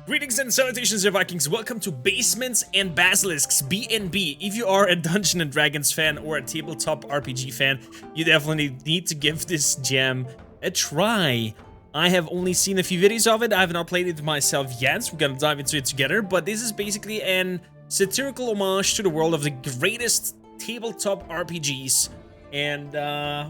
Greetings and salutations, dear Vikings. Welcome to Basements and Basilisks B&B. If you are a Dungeons and Dragons fan or a tabletop RPG fan, you definitely need to give this gem a try. I have only seen a few videos of it. I have not played it myself yet, so we're gonna dive into it together. But this is basically an satirical homage to the world of the greatest tabletop RPGs. And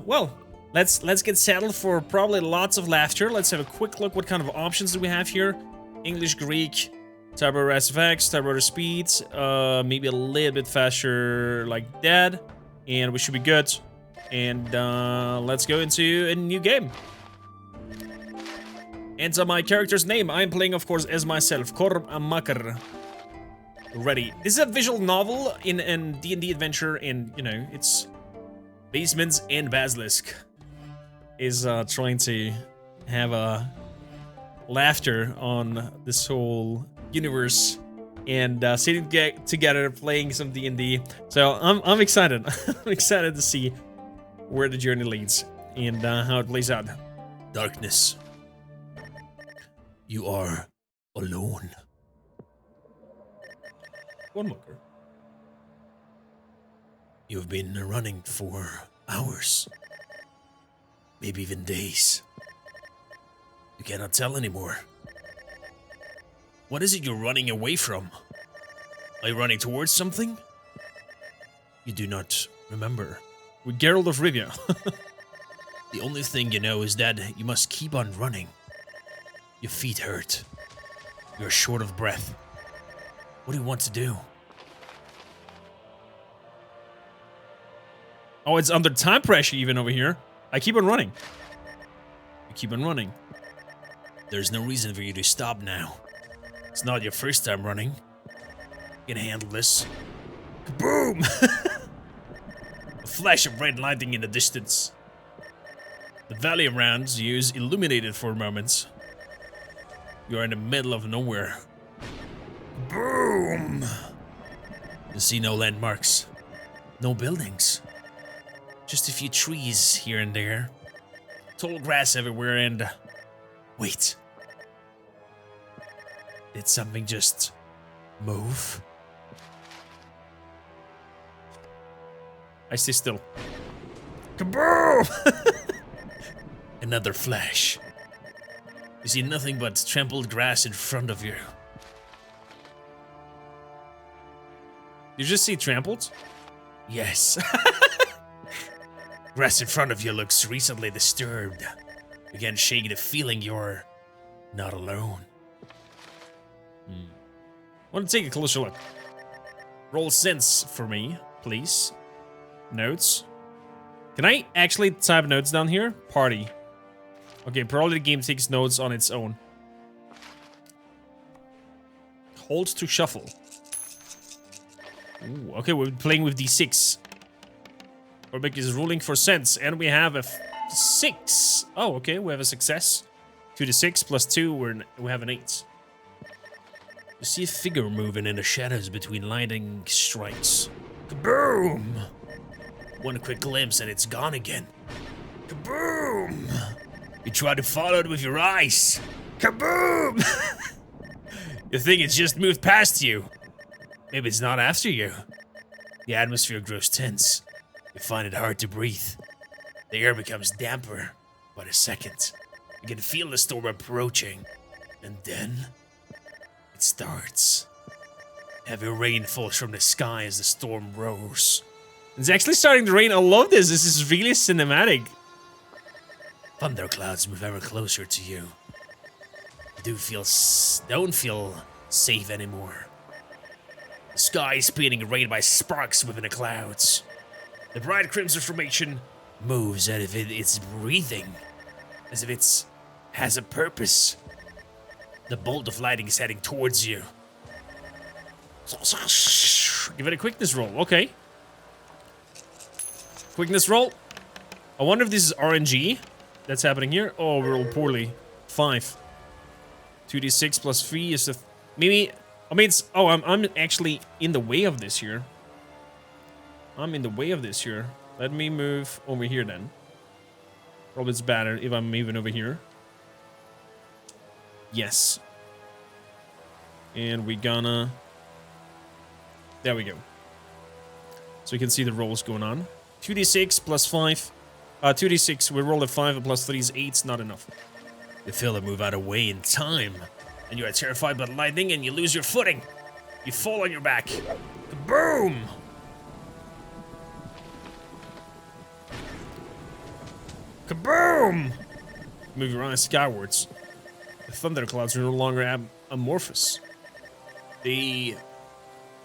well, let's get settled for probably lots of laughter. Let's have a quick look. What kind of options do we have here? English, Greek, turbo SFX, turbo speed, maybe a little bit faster like that, and we should be good. And let's go into a new game. Enter my character's name. I'm playing, of course, as myself, Kormakar. Ready. This is a visual novel in an D&D adventure, and you know, it's Basements and Basilisk is trying to have a laughter on this whole universe and sitting together playing some D&D. So I'm excited. I'm excited to see where the journey leads and how it plays out. Darkness. You are alone. One more. You've been running for hours, maybe even days. You cannot tell anymore. What is it you're running away from? Are you running towards something? You do not remember. With Geralt of Rivia. The only thing you know is that you must keep on running. Your feet hurt. You're short of breath. What do you want to do? Oh, it's under time pressure even over here. I keep on running. You keep on running. There's no reason for you to stop now. It's not your first time running. You can handle this. Boom! A flash of red lighting in the distance. The valley around you is illuminated for a moment. You are in the middle of nowhere. Boom! You see no landmarks. No buildings. Just a few trees here and there. Tall grass everywhere and... Wait. Did something just move? I stay still. Kaboom! Another flash. You see nothing but trampled grass in front of you. You just see trampled? Yes. Grass in front of you looks recently disturbed. Again, shaking the feeling you're not alone. Want to take a closer look. Roll sense for me, please. Notes. Can I actually type notes down here? Party. Okay, probably the game takes notes on its own. Hold to shuffle. Ooh, okay, we're playing with D6. Orbik is ruling for sense, and we have a 6. Oh, okay, we have a success. 2 to 6 plus 2, we have an 8. You see a figure moving in the shadows between lightning strikes. Kaboom! One quick glimpse and it's gone again. Kaboom! You try to follow it with your eyes. Kaboom! You think it's just moved past you. Maybe it's not after you. The atmosphere grows tense. You find it hard to breathe. The air becomes damper by the second. You can feel the storm approaching. And then... it starts. Heavy rain falls from the sky as the storm roars. It's actually starting to rain. I love this. This is really cinematic. Thunderclouds move ever closer to you. You don't feel safe anymore. The sky is being rained by sparks within the clouds. The bright crimson formation moves as if it's breathing, as if it has a purpose. The bolt of lightning is heading towards you. Give it a quickness roll. Okay. Quickness roll. I wonder if this is RNG that's happening here. Oh, we rolled poorly. 5. 2d6 plus 3 is the... maybe... I mean, it's... oh, I'm actually in the way of this here. I'm in the way of this here. Let me move over here then. Probably it's better if I'm moving over here. Yes. And we gonna... There we go. So you can see the rolls going on. 2d6 plus 5. 2d6, we roll a 5 and plus 3 is 8. Not enough. You fail to move out of the way in time. And you are terrified by lightning and you lose your footing. You fall on your back. Boom! Kaboom! Move your eyes skywards. The thunderclouds are no longer amorphous. They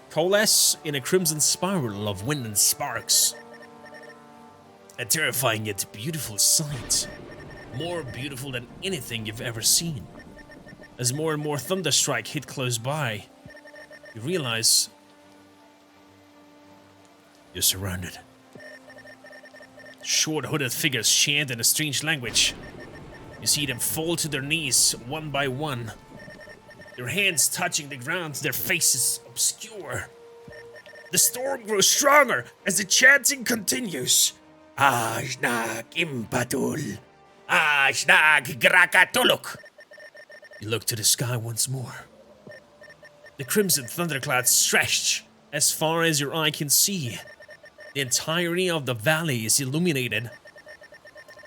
coalesce in a crimson spiral of wind and sparks. A terrifying yet beautiful sight. More beautiful than anything you've ever seen. As more and more thunderstrike hit close by, you realize you're surrounded. Short hooded figures chant in a strange language. You see them fall to their knees one by one. Their hands touching the ground, their faces obscure. The storm grows stronger as the chanting continues. Ajnak impatul. Ajnak grakatuluk. You look to the sky once more. The crimson thunderclouds stretch as far as your eye can see. The entirety of the valley is illuminated.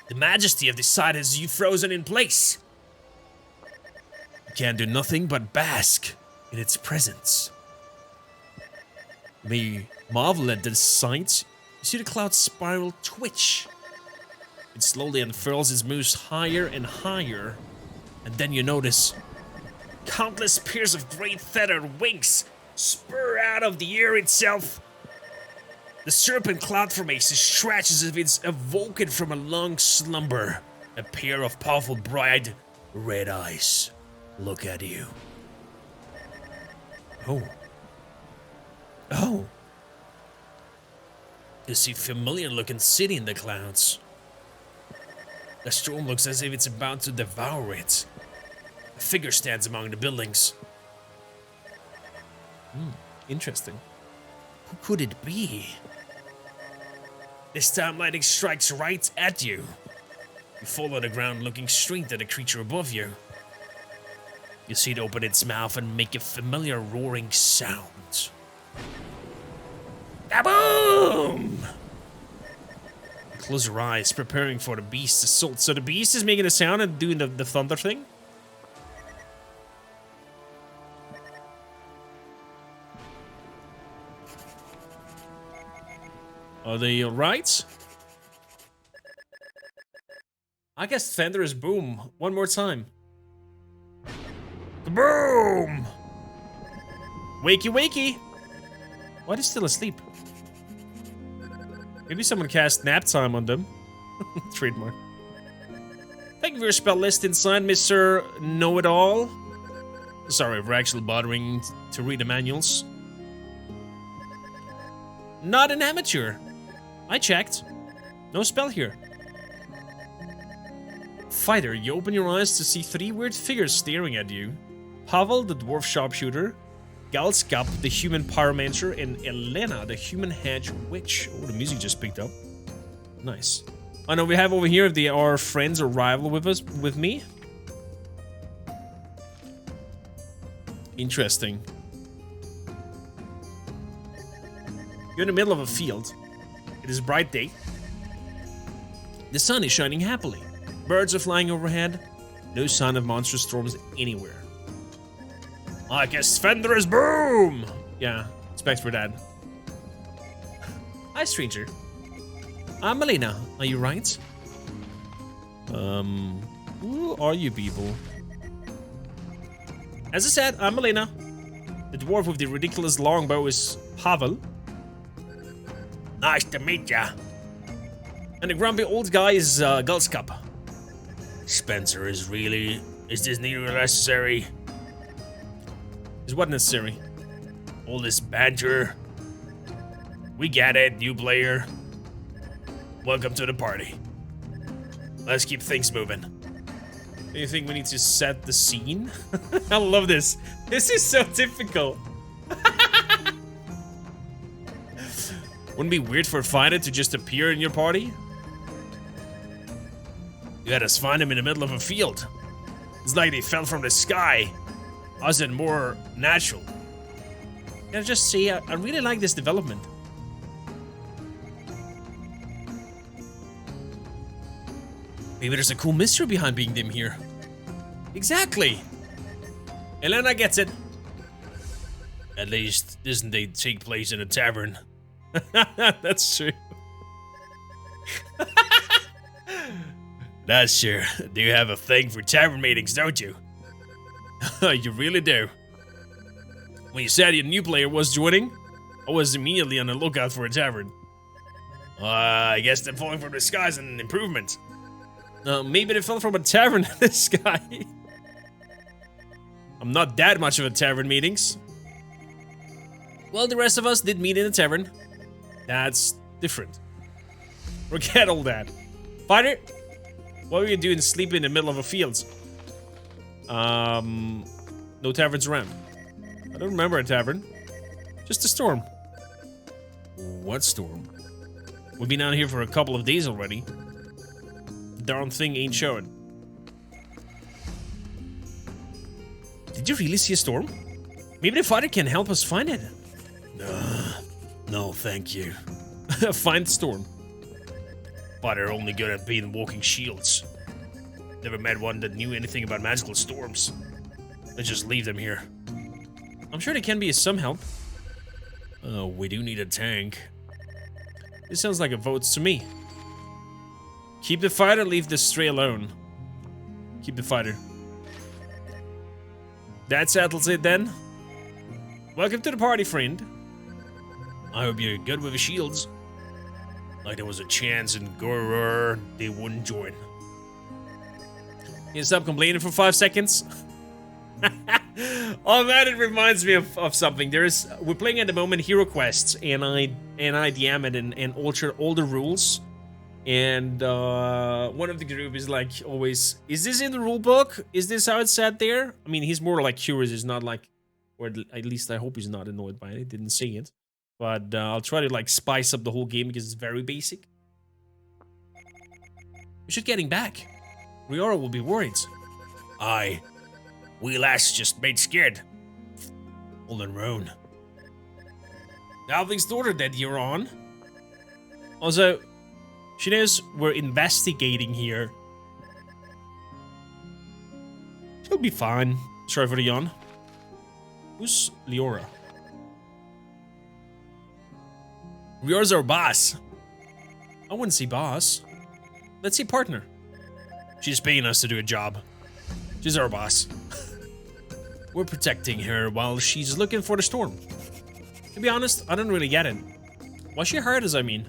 The majesty of the sight has you frozen in place. You can do nothing but bask in its presence. You may marvel at this sight. You see the cloud spiral twitch. It slowly unfurls, it moves higher and higher. And then you notice countless pairs of great feathered wings spur out of the air itself. The serpent cloud formation stretches as if it's awoken from a long slumber. A pair of powerful bright red eyes look at you. Oh. You see a familiar looking city in the clouds. The storm looks as if it's about to devour it. A figure stands among the buildings. Interesting. Who could it be? This time lightning strikes right at you. You fall on the ground looking straight at the creature above you. You see it open its mouth and make a familiar roaring sound. Kaboom! Close your eyes, preparing for the beast's assault. So the beast is making a sound and doing the thunder thing? Are they alright? I guess thunder is boom. One more time. Boom! Wakey wakey! Why are they still asleep? Maybe someone cast nap time on them. Trademark. Thank you for your spell list inside, Mr. Know-It-All. Sorry, we're actually bothering to read the manuals. Not an amateur. I checked. No spell here. Fighter, you open your eyes to see 3 weird figures staring at you. Pavel, the dwarf sharpshooter. Galskap, the human pyromancer, and Elena, the human hedge witch. Oh, the music just picked up. Nice. I know we have over here if they are friends or rival with me. Interesting. You're in the middle of a field. It is a bright day. The sun is shining happily. Birds are flying overhead. No sign of monster storms anywhere. I guess thunder is boom! Yeah, expect for that. Hi, stranger. I'm Melina. Are you right? Who are you people? As I said, I'm Melina. The dwarf with the ridiculous longbow is Pavel. Nice to meet ya. And the grumpy old guy is Galskap. Spencer is this really necessary? Is what necessary? All this banter. We get it, new player. Welcome to the party. Let's keep things moving. Do you think we need to set the scene? I love this. This is so typical. Wouldn't it be weird for a fighter to just appear in your party? You had us find him in the middle of a field. It's like they fell from the sky. I said more natural. Can I just say, I really like this development. Maybe there's a cool mystery behind being them here. Exactly. Elena gets it. At least, doesn't they take place in a tavern? That's true. That's true. Do you have a thing for tavern meetings, don't you? You really do. When you said a new player was joining, I was immediately on the lookout for a tavern. I guess they're falling from the skies and an improvement. Maybe they fell from a tavern in the sky. I'm not that much of a tavern meetings. Well, the rest of us did meet in a tavern. That's different. Forget all that. Fighter, what were you doing sleeping in the middle of a field? No taverns around. I don't remember a tavern. Just a storm. What storm? We've been out here for a couple of days already. The darn thing ain't showing. Did you really see a storm? Maybe the fighter can help us find it. No, thank you. Find storm. Fighter only good at being walking shields. Never met one that knew anything about magical storms. Let's just leave them here. I'm sure they can be of some help. Oh, we do need a tank. This sounds like a vote to me. Keep the fighter, leave the stray alone. Keep the fighter. That settles it then. Welcome to the party, friend. I hope you're good with the shields. Like there was a chance in Goror they wouldn't join. Can you stop complaining for 5 seconds? Oh man, it reminds me of something. We're playing at the moment Hero Quests, and I DM it and alter all the rules. And one of the group is like always, is this in the rule book? Is this how it's said there? I mean, he's more like curious. He's not like, or at least I hope he's not annoyed by it. He didn't say it. But I'll try to like spice up the whole game because it's very basic. We should get him back. Riora will be worried. Aye. We lass just made scared. All in roan. Halfling's daughter that you're on. Also, she knows we're investigating here. She'll be fine. Sorry for the yawn. Who's Leora? Riora's our boss. I wouldn't say boss. Let's say partner. She's paying us to do a job. She's our boss. We're protecting her while she's looking for the storm. To be honest, I don't really get it. Why she hired us, I mean?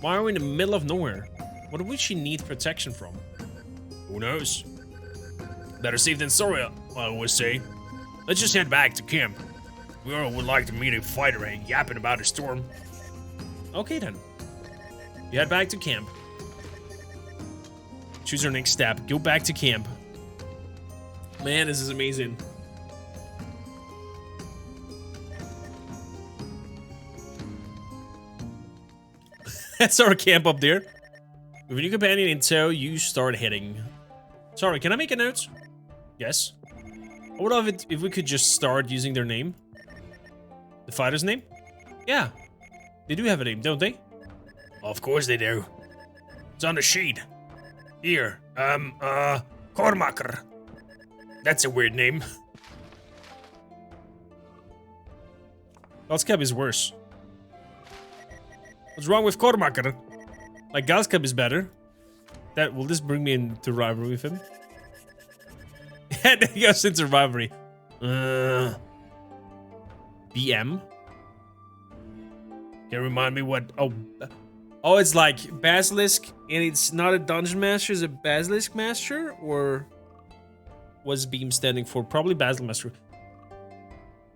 Why are we in the middle of nowhere? What would she need protection from? Who knows? Better safe than sorry, I always say. Let's just head back to camp. We all would like to meet a fighter and yapping about a storm. Okay then. You head back to camp. Choose our next step. Go back to camp. Man, this is amazing. That's our camp up there. With your companion in tow, you start heading. Sorry, can I make a note? Yes. I would love it if we could just start using their name. The fighter's name? Yeah. They do have a name, don't they? Of course they do. It's on the sheet. Here, Kormaker. That's a weird name. Galskab is worse. What's wrong with Kormaker? Like, Galskab is better. Will this bring me into rivalry with him? Yeah, there he goes into rivalry. BM? Can you remind me what... Oh, it's like Basilisk, and it's not a Dungeon Master, it's a Basilisk Master? Or... what's Beam standing for? Probably Basilisk Master.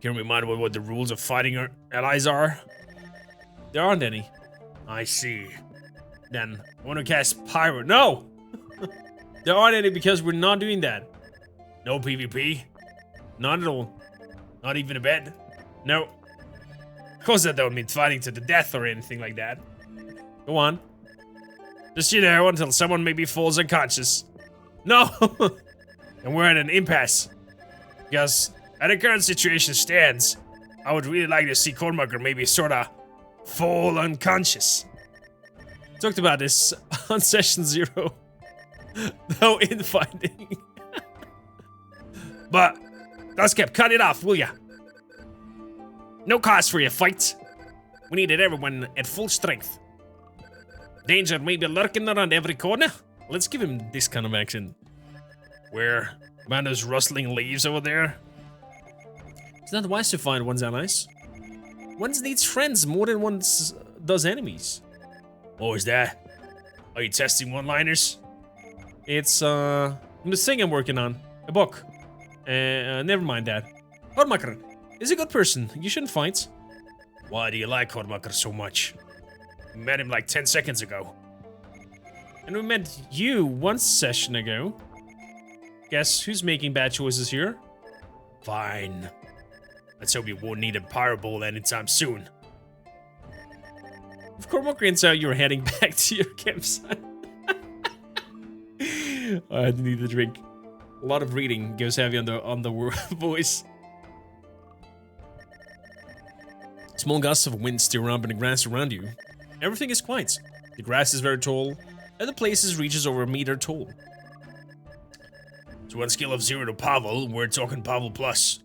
Can you remind me what the rules of fighting our allies are? There aren't any. I see. Then, I want to cast Pyro. No! There aren't any because we're not doing that. No PvP? Not at all. Not even a bed? No. Of course that don't mean fighting to the death or anything like that. Go on. Just you know, until someone maybe falls unconscious. No! And we're at an impasse. Because As the current situation stands, I would really like to see Cormaker maybe sorta fall unconscious. Talked about this on session 0. No infighting. But, Duscap, cut it off, will ya? No cause for your fight. We needed everyone at full strength. Danger may be lurking around every corner. Let's give him this kind of action. Where? Man, those rustling leaves over there. It's not wise to find one's allies. One needs friends more than one does enemies. What was that? Are you testing one-liners? It's this thing I'm working on. A book. Never mind that. Cormaker is a good person. You shouldn't fight. Why do you like Cormaker so much? We met him like 10 seconds ago. And we met you one session ago. Guess who's making bad choices here? Fine. Let's hope you won't need a power bowl anytime soon. If Cormaker finds out you're heading back to your campsite. I need a drink. A lot of reading goes heavy on the voice. Small gusts of wind stir around in the grass around you. Everything is quiet. The grass is very tall, and the place reaches over a meter tall. So on a scale of 0 to Pavel, we're talking Pavel plus.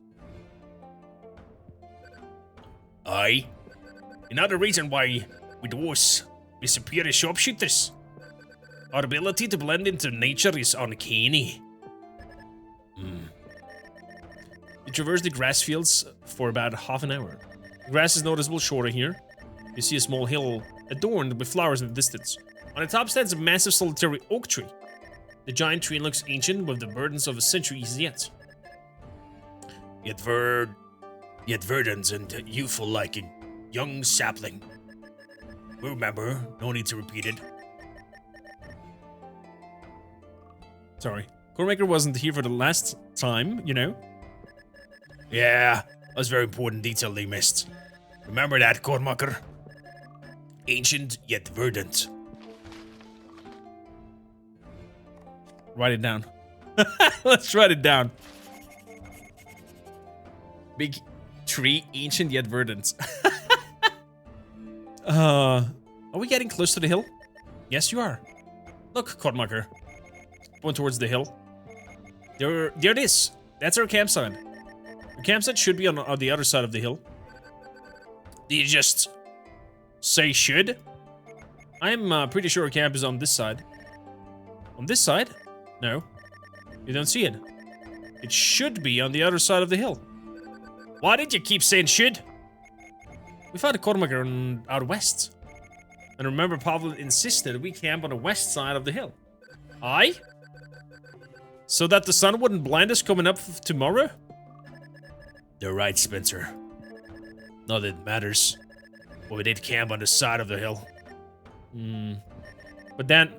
Aye. Another reason why we dwarves are superior sharpshooters. Our ability to blend into nature is uncanny. You traverse the grass fields for about half an hour. The grass is noticeable shorter here. You see a small hill adorned with flowers in the distance. On the top stands a massive solitary oak tree. The giant tree looks ancient with the burdens of centuries yet. Yet verdant and youthful like a young sapling. Remember, no need to repeat it. Sorry. Cormaker wasn't here for the last time, you know? Yeah, that was a very important detail they missed. Remember that, Cormaker? Ancient yet verdant. Write it down. Let's write it down. Big tree, ancient yet verdant. Are we getting close to the hill? Yes, you are. Look, Cormaker. Point towards the hill. There it is. That's our campsite. The campsite should be on the other side of the hill. Did you just say should? I'm pretty sure our camp is on this side. On this side? No. You don't see it. It should be on the other side of the hill. Why did you keep saying should? We found a Cormaker out west. And remember, Pavel insisted we camp on the west side of the hill. Aye? So that the sun wouldn't blind us coming up tomorrow? They're right, Spencer. Not that it matters. But we did camp on the side of the hill. But then,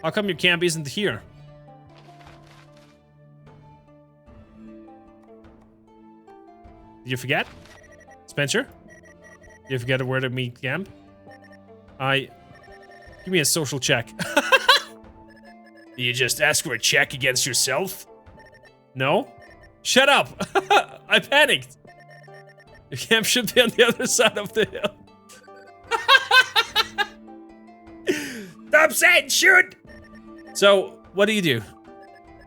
how come your camp isn't here? Did you forget? Spencer? Did you forget where to meet camp? Give me a social check. Did you just ask for a check against yourself? No? Shut up! I panicked! Your camp should be on the other side of the hill. Stop saying shoot! So, what do you do?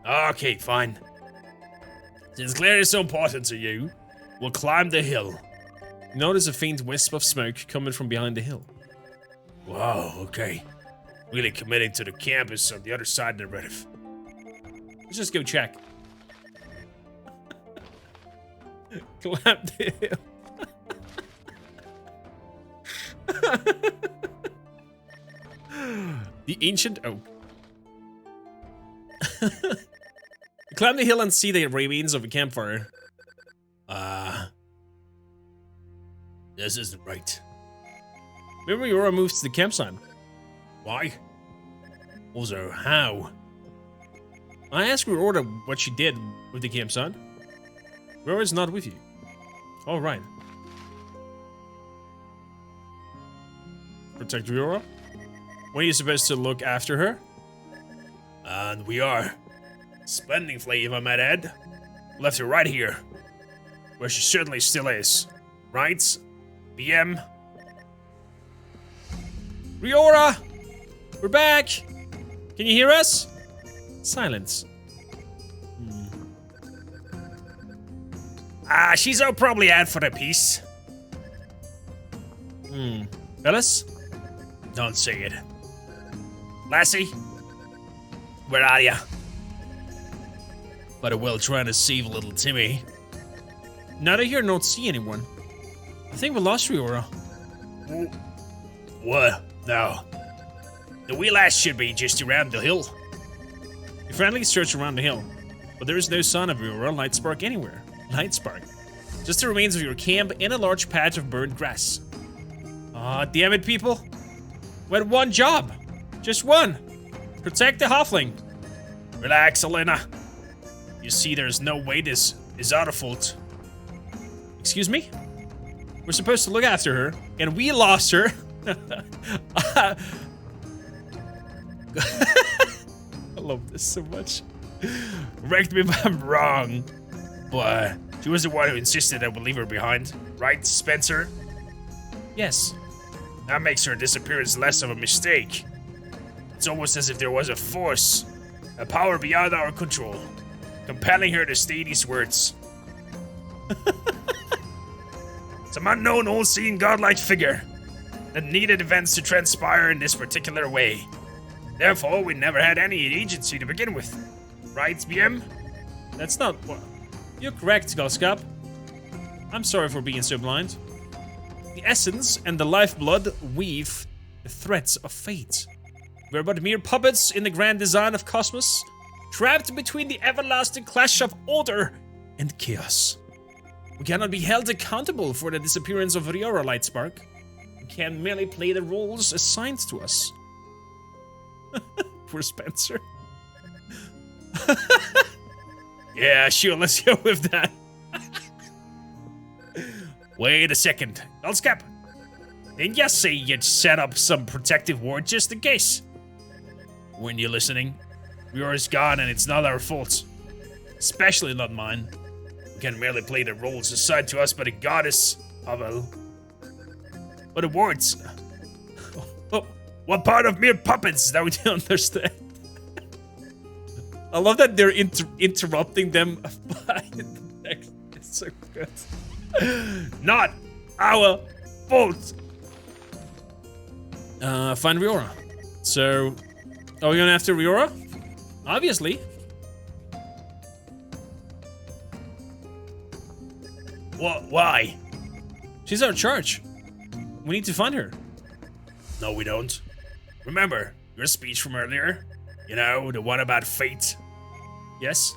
Okay, fine. Since Claire is so important to you, we'll climb the hill. You notice a faint wisp of smoke coming from behind the hill. Wow, okay. Really committing to the campus on the other side of the river. Let's just go check. Climb the hill. The ancient oak. Climb the hill and see the remains of a campfire. This isn't right. Maybe Yora moves to the campsite. Why? Also, how? I asked Aurora what she did with the campsite. Aurora's not with you. All right. Protect Aurora? When are you supposed to look after her? And we are. Spending flea, if I might add. Left her right here. Well, she certainly still is. Right? BM? Riora! We're back! Can you hear us? Silence. She's out probably out for a piece. Fellas? Don't say it. Lassie? Where are ya? But well trying to save little Timmy. Neither here nor see anyone. I think we lost Riora. What? No. The wheel ass should be just around the hill. You frantically search around the hill, but there is no sign of Riora Lightspark anywhere. Lightspark. Just the remains of your camp and a large patch of burned grass. Aw, damn it, people. We had one job. Just one. Protect the halfling. Relax, Elena. You see, there's no way this is our fault. Excuse me? We're supposed to look after her, and we lost her. I love this so much. Correct me if I'm wrong, but she was the one who insisted that we leave her behind, right, Spencer? Yes. That makes her disappearance less of a mistake. It's almost as if there was a force, a power beyond our control, compelling her to say these words. Some unknown, all-seeing, godlike figure that needed events to transpire in this particular way. Therefore, we never had any agency to begin with. Right, BM? That's not what... You're correct, Goskop. I'm sorry for being so blind. The essence and the lifeblood weave the threads of fate. We're but mere puppets in the grand design of cosmos, trapped between the everlasting clash of order and chaos. We cannot be held accountable for the disappearance of Riora Lightspark. We can merely play the roles assigned to us. Poor Spencer. Yeah, sure, let's go with that. Wait a second. Goldskap, didn't you say you'd set up some protective ward just in case? Weren't you listening? Riora's gone and it's not our fault. Especially not mine. We can merely play the roles assigned to us by the goddess, Pavel. But the wards... Oh, what part of mere puppets that we don't understand? I love that they're interrupting them by the text. It's so good. Not our fault. Find Riora. So, are we going after Riora? Obviously. What? Why? She's our charge. We need to find her. No, we don't. Remember your speech from earlier? You know, the one about fate. Yes.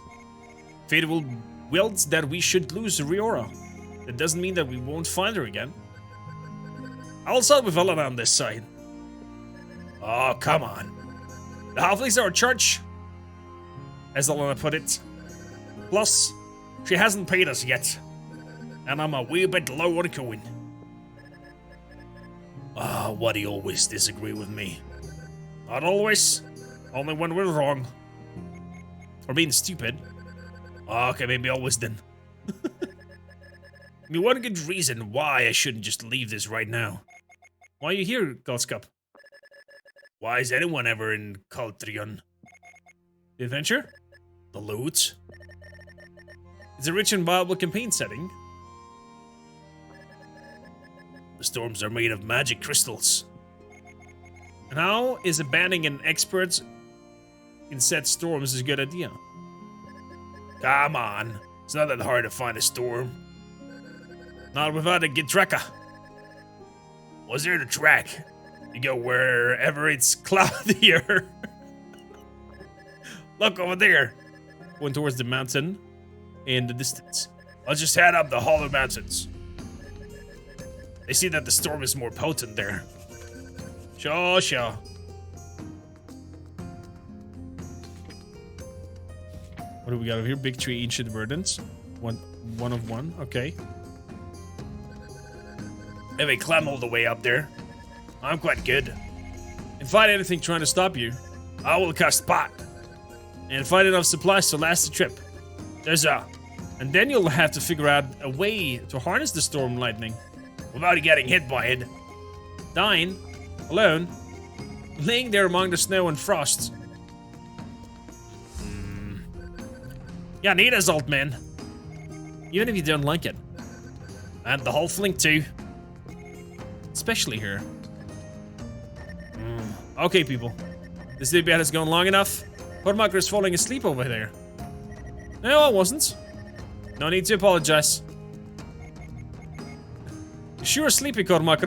Fate will willed that we should lose Riora. That doesn't mean that we won't find her again. I'll start with Elena on this side. Oh, come on. The halflings are our charge, as Elena put it. Plus, she hasn't paid us yet. And I'm a wee bit low on coin. Ah, why do you always disagree with me? Not always. Only when we're wrong. Or being stupid. Okay, maybe always then. Give me one good reason why I shouldn't just leave this right now. Why are you here, Goldskap? Why is anyone ever in Caltrion? The adventure? The loot? It's a rich and viable campaign setting. The storms are made of magic crystals. And how is abandoning an expert in said storms is a good idea? Come on. It's not that hard to find a storm. Not without a good tracker. What's there to track? You go wherever it's cloudier. Look over there. Going towards the mountain in the distance. I'll just head up the Hollow Mountains. They see that the storm is more potent there. Sure, sure. What do we got over here? Big tree, ancient burdens. One of one. Okay. If they climb all the way up there, I'm quite good. If I find anything trying to stop you, I will cast pot. And find enough supplies to last the trip. There's a And then you'll have to figure out a way to harness the storm lightning without getting hit by it. Dying, alone, laying there among the snow and frost. Yeah, need us, old man. Even if you don't like it. And the whole fling too. Especially here. Okay, people. This debate has gone long enough. Cormac is falling asleep over there. No, I wasn't. No need to apologize. You sure sleepy, Cormac?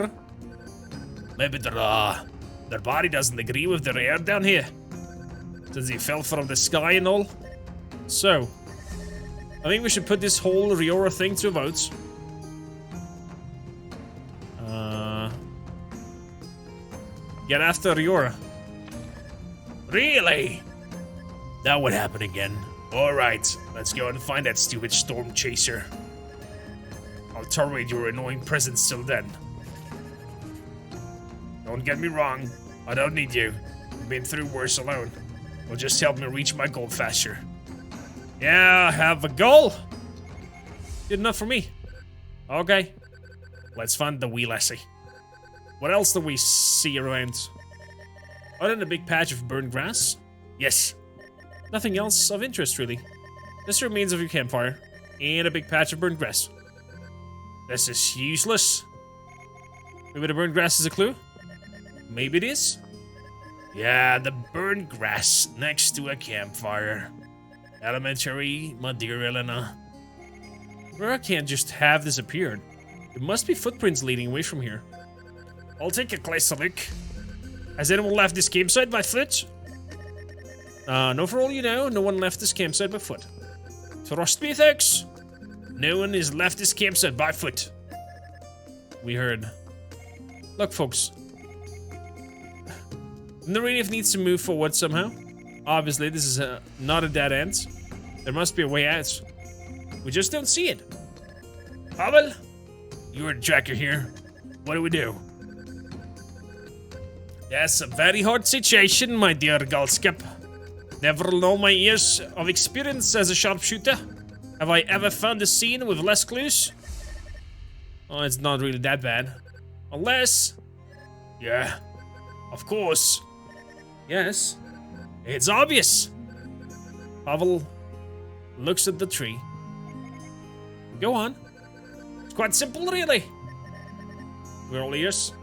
Maybe their body doesn't agree with their air down here. Since he fell from the sky and all. So, I think we should put this whole Riora thing to a vote. Get after Riora. Really? That would happen again. Alright, let's go and find that stupid storm chaser. I'll tolerate your annoying presence till then. Don't get me wrong, I don't need you. I've been through worse alone. It'll just help me reach my goal faster. Yeah, I have a goal. Good enough for me. Okay, let's find the wee lassie. What else do we see around? Other than a big patch of burned grass? Yes. Nothing else of interest, really. Just remains of your campfire. And a big patch of burned grass. This is useless. Maybe the burned grass is a clue? Maybe it is? Yeah, the burned grass next to a campfire. Elementary, my dear Elena. Where can't just have disappeared. There must be footprints leading away from here. I'll take a closer look. Has anyone left this campsite by foot? No, for all you know, no one left this campsite by foot. Trust me, folks. No one has left this campsite by foot. We heard. Look, folks. Narrative needs to move forward somehow. Obviously, this is not a dead end. There must be a way out. We just don't see it. Pavel, you're the tracker here. What do we do? That's a very hard situation, my dear Galskip. Never know my years of experience as a sharpshooter. Have I ever found a scene with less clues? Oh, it's not really that bad. Unless... Yeah, of course. Yes, it's obvious. Pavel looks at the tree. Go on. It's quite simple, really. We're all ears.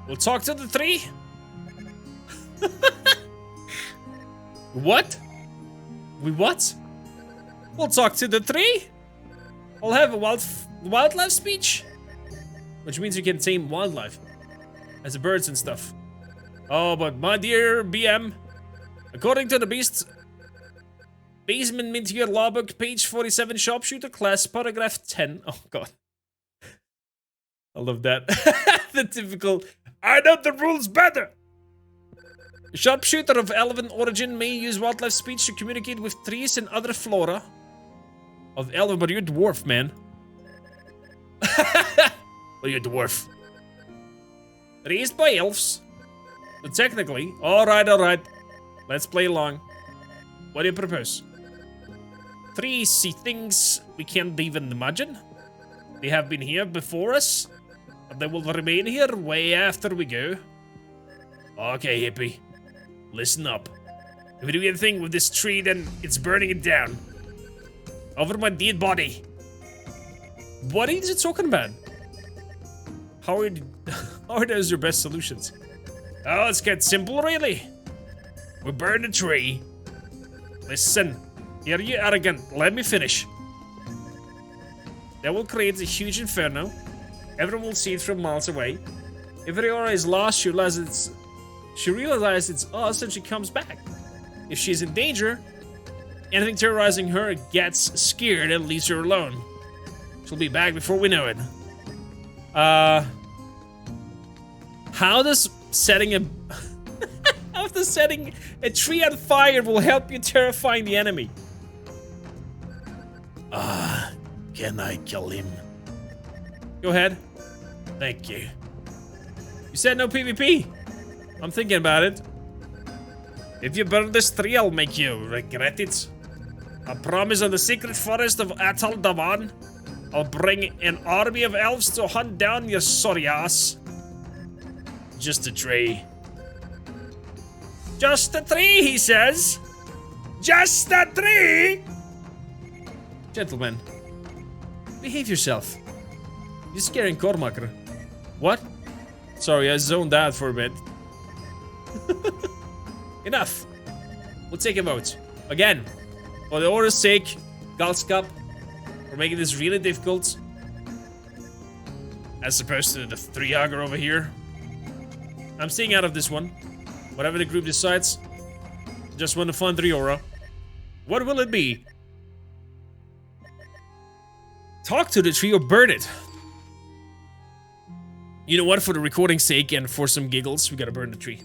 We'll talk to the tree. What? We what? We'll talk to the tree. I'll have a wildlife speech, which means you can tame wildlife, as the birds and stuff. Oh, but my dear BM, according to the Basement Meteor Lawbook, page 47, sharpshooter class, paragraph 10. Oh god, I love that. The typical. I know the rules better. A sharpshooter of elven origin may use wildlife speech to communicate with trees and other flora. Of elven, but you're a dwarf, man. Well, you're a dwarf. Raised by elves. So technically, alright. Let's play along. What do you propose? Trees see things we can't even imagine. They have been here before us, and they will remain here way after we go. Okay, hippie. Listen up. If we do anything with this tree, then it's burning it down. Over my dead body. What are you talking about? How are those your best solutions? Oh, it's quite simple, really. We burn the tree. Listen, here you arrogant. Let me finish. That will create a huge inferno. Everyone will see it from miles away. If Riora is lost, she realizes it's us and she comes back. If she's in danger, anything terrorizing her gets scared and leaves her alone. She'll be back before we know it. How does setting a tree on fire will help you terrifying the enemy? Can I kill him? Go ahead. Thank you. You said no PvP. I'm thinking about it. If you burn this tree, I'll make you regret it. I promise on the secret forest of Atal Davan, I'll bring an army of elves to hunt down your sorry ass. Just a tree. Just a tree, he says. Just a tree! Gentlemen, behave yourself. You're scaring Cormacher. What? Sorry, I zoned out for a bit. Enough. We'll take a vote. Again, for the order's sake, Galskap, we're making this really difficult. As opposed to the 3-hugger over here. I'm staying out of this one. Whatever the group decides, just want to find Riora. What will it be? Talk to the tree or burn it. You know what? For the recording's sake and for some giggles, we gotta burn the tree.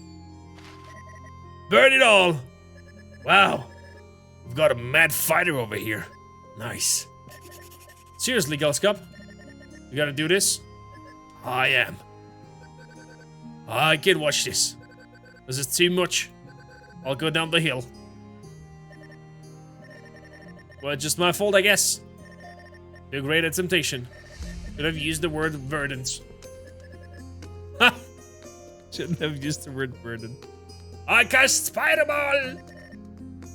Burn it all! Wow. We've got a mad fighter over here. Nice. Seriously, Galskup? You gotta do this? I am. I can watch this. This is too much. I'll go down the hill. Well, just my fault, I guess. Too great at temptation. Should have used the word verdant. Ha! Shouldn't have used the word verdant. I cast Fireball!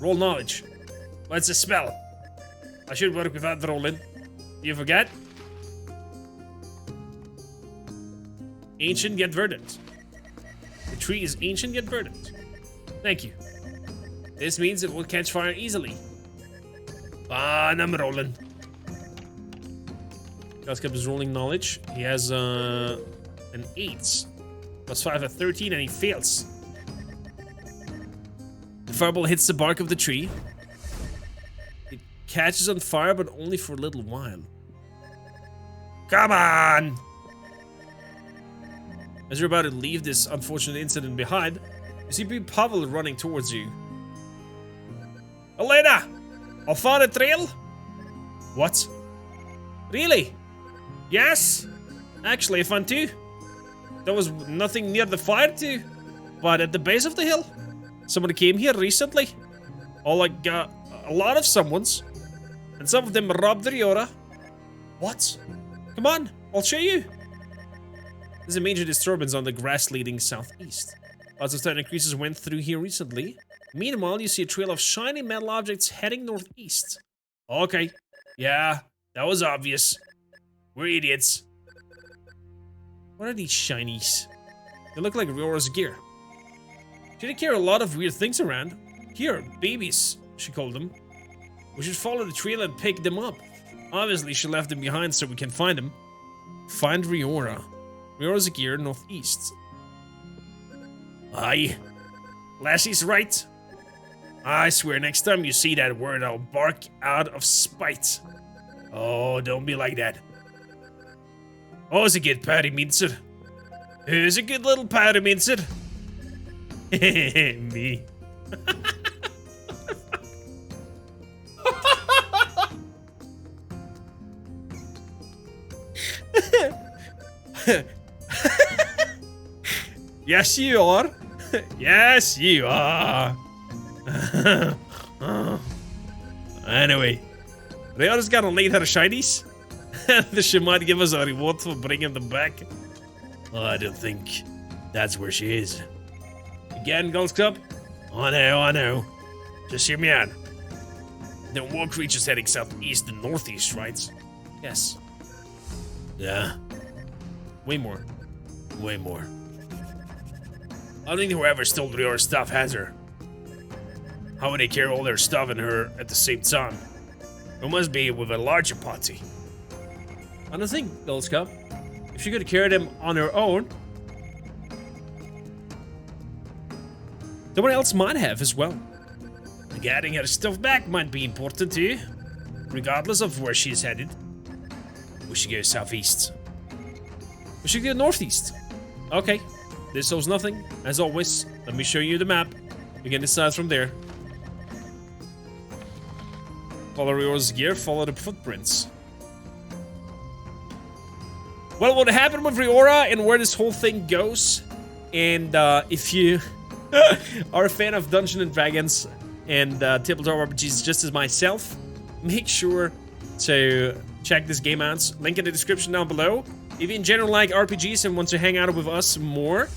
Roll knowledge. What's a spell? I should work without rolling. You forget? Ancient yet verdant. The tree is ancient yet verdant. Thank you. This means it will catch fire easily. And I'm rolling. Galskup is rolling knowledge. He has an 8. Plus 5 at 13 and he fails. The fireball hits the bark of the tree. It catches on fire, but only for a little while. Come on! As you're about to leave this unfortunate incident behind, you see Pavel running towards you. Elena! I found a trail? What? Really? Yes? Actually, I found 2. There was nothing near the fire too, but at the base of the hill. Somebody came here recently. Or like, a lot of someone's. And some of them robbed Riora. What? Come on, I'll show you. There's a major disturbance on the grass leading southeast. Lots of tiny creatures went through here recently. Meanwhile, you see a trail of shiny metal objects heading northeast. Okay, yeah, that was obvious. We're idiots. What are these shinies? They look like Riora's gear. She did carry a lot of weird things around. Here, babies, she called them. We should follow the trail and pick them up. Obviously, she left them behind so we can find them. Find Riora. Riora's gear northeast. Aye. Lassie's right. I swear next time you see that word, I'll bark out of spite. Oh, don't be like that. Oh, it's a good party, Mincer. Who's a good little party, Mincer? Me. Yes, you are. Yes, you are. Anyway, Riora's gonna lead her shinies. She might give us a reward for bringing them back. Oh, I don't think that's where she is. Again, Galskup? I know. Just hear me out. There are more creatures heading southeast and northeast, right? Yes. Yeah. Way more. Way more. I don't think whoever stole Riora's stuff has her. How would they carry all their stuff and her at the same time? It must be with a larger party. I don't think, Galskup. If she could carry them on her own, someone else might have as well. Getting her stuff back might be important too, regardless of where she is headed. We should go southeast. We should go northeast. Okay, this solves nothing. As always, let me show you the map. We can decide from there. Follow Riora's gear, follow the footprints. Well, what happened with Riora and where this whole thing goes, and if you are a fan of Dungeons and Dragons, and tabletop RPGs just as myself, make sure to check this game out. Link in the description down below. If you in general like RPGs and want to hang out with us more,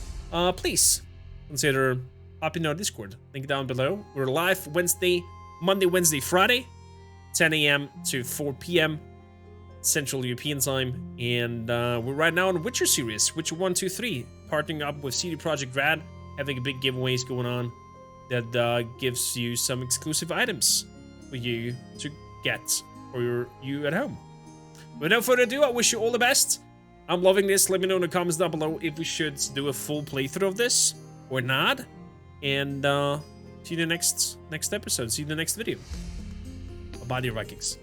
please consider hopping on Discord. Link down below. We're live Monday, Wednesday, Friday, 10 a.m. to 4 p.m. Central European time, and we're right now on Witcher series, Witcher 1, 2, 3, partnering up with CD Projekt Red, having a big giveaways going on that gives you some exclusive items for you to get for you at home. But no further ado, I wish you all the best. I'm loving this. Let me know in the comments down below if we should do a full playthrough of this or not, and see you in the next episode. See you in the next video. Bye, dear Vikings.